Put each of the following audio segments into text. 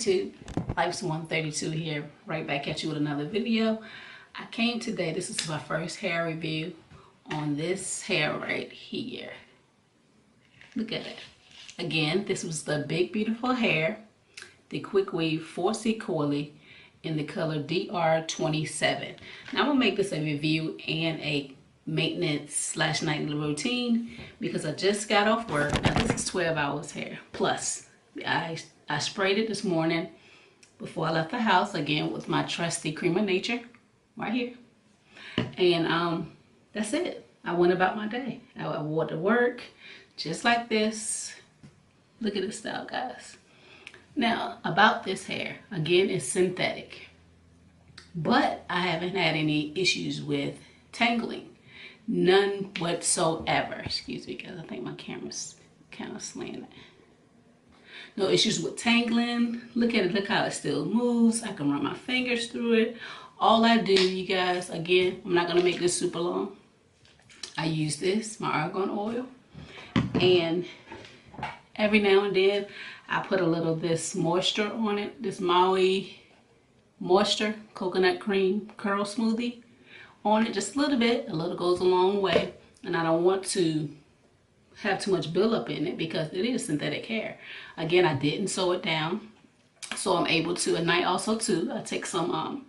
YouTube, Life's 132 here, right back at you with another video. I came today, this is my first hair review on this hair right here. Look at it. Again, this was the Big Beautiful Hair, the Quick Weave 4C Coily in the color DR27. Now I'm gonna make this a review and a maintenance slash nightly routine because I just got off work. Now this is 12 hours hair plus. I sprayed it this morning before I left the house, again with my trusty Creme of Nature right here, and that's it. I went about my day. I wore to work just like this. Look at this style, guys. Now about this hair, again, it's synthetic, but I haven't had any issues with tangling, none whatsoever. Excuse me, guys, I think my camera's kind of slanted. No issues with tangling. Look at it, look how it still moves. I can run my fingers through it. All I do, you guys, again, I'm not gonna make this super long. I use this, my argan oil, and every now and then I put a little of this moisture on it, this Maui moisture coconut cream curl smoothie on it, just a little bit. A little goes a long way, and I don't want to have too much buildup in it because it is synthetic hair. Again, I didn't sew it down, so I'm able to at night also too. I take some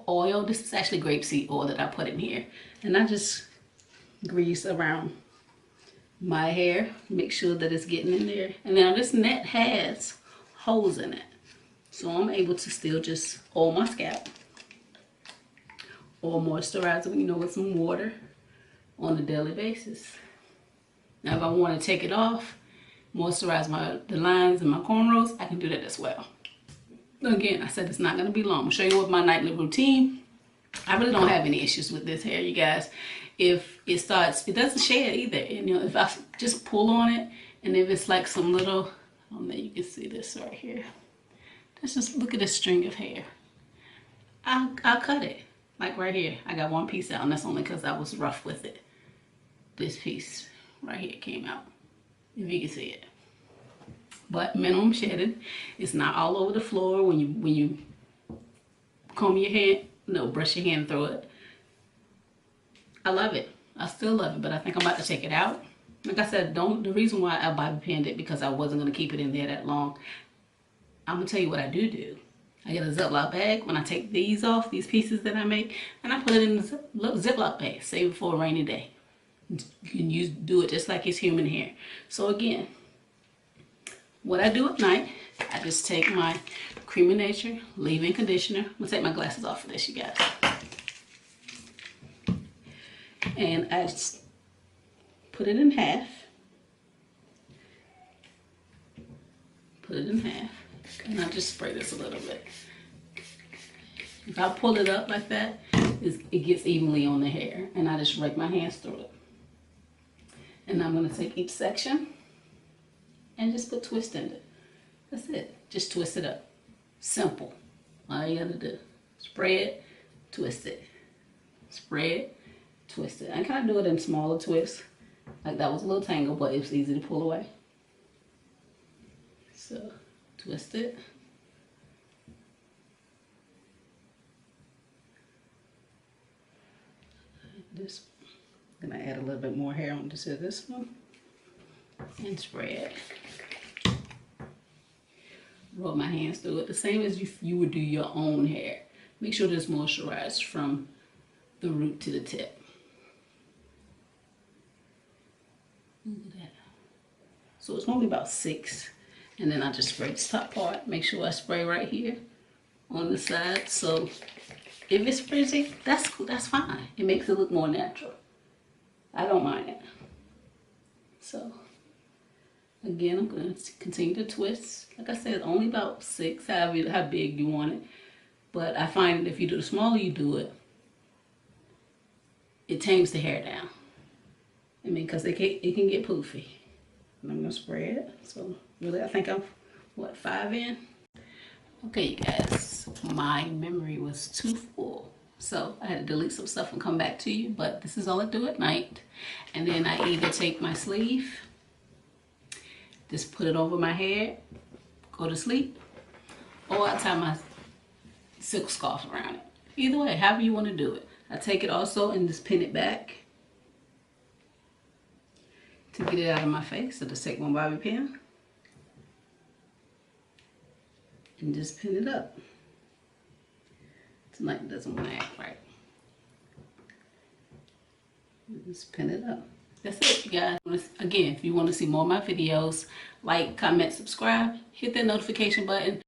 oil. This is actually grapeseed oil that I put in here, and I just grease around my hair, make sure that it's getting in there. And now this net has holes in it, so I'm able to still just oil my scalp or moisturize it, you know, with some water on a daily basis. Now if I want to take it off, moisturize the lines and my cornrows, I can do that as well. Again, I said it's not going to be long. I'm going to show you what my nightly routine. I really don't have any issues with this hair, you guys. If it starts, it doesn't shed either. And, you know, if I just pull on it, and if it's like some little, I don't know, you can see this right here. Just look at this string of hair. I'll cut it, like right here. I got one piece out, and that's only because I was rough with it. This piece right here came out, if you can see it. But minimum shedding. It's not all over the floor when you comb your hair. No, brush your hand through it. I love it. I still love it, but I think I'm about to take it out. Like I said, the reason why I bobby pinned it because I wasn't gonna keep it in there that long. I'm gonna tell you what I do. I get a Ziploc bag when I take these off, these pieces that I make, and I put it in the Ziploc bag, save it for a rainy day. You can do it just like it's human hair. So again, what I do at night, I just take my Creme of Nature leave-in conditioner. I'm gonna take my glasses off for this, you guys. And I just put it in half. Put it in half. And I just spray this a little bit. If I pull it up like that, it gets evenly on the hair. And I just rake my hands through it. And I'm going to take each section and just put twist in it. That's it. Just twist it up. Simple. All you got to do. Spray it, twist it. Spray it, twist it. I kind of do it in smaller twists. Like that was a little tangle, but it was easy to pull away. So, twist it. This. I'm gonna add a little bit more hair onto this one and spray it. Roll my hands through it the same as you would do your own hair. Make sure it's moisturized from the root to the tip. Look at that. So it's only about 6, and then I just spray this top part. Make sure I spray right here on the side. So if it's frizzy, that's fine. It makes it look more natural. I don't mind it. So, again, I'm going to continue to twist. Like I said, only about 6, however how big you want it. But I find that if you do the smaller you do it, it tames the hair down. I mean, because it can get poofy. And I'm going to spray it. So, really, I think I'm, what, 5 in? Okay, you guys, my memory was too full. So I had to delete some stuff and come back to you, but this is all I do at night. And then I either take my sleeve, just put it over my head, go to sleep, or I tie my silk scarf around it. Either way, however you want to do it. I take it also and just pin it back to get it out of my face. So just take one bobby pin and just pin it up. Tonight it doesn't want to act right. Just pin it up. That's it, you guys. Again, if you want to see more of my videos, like, comment, subscribe, hit that notification button.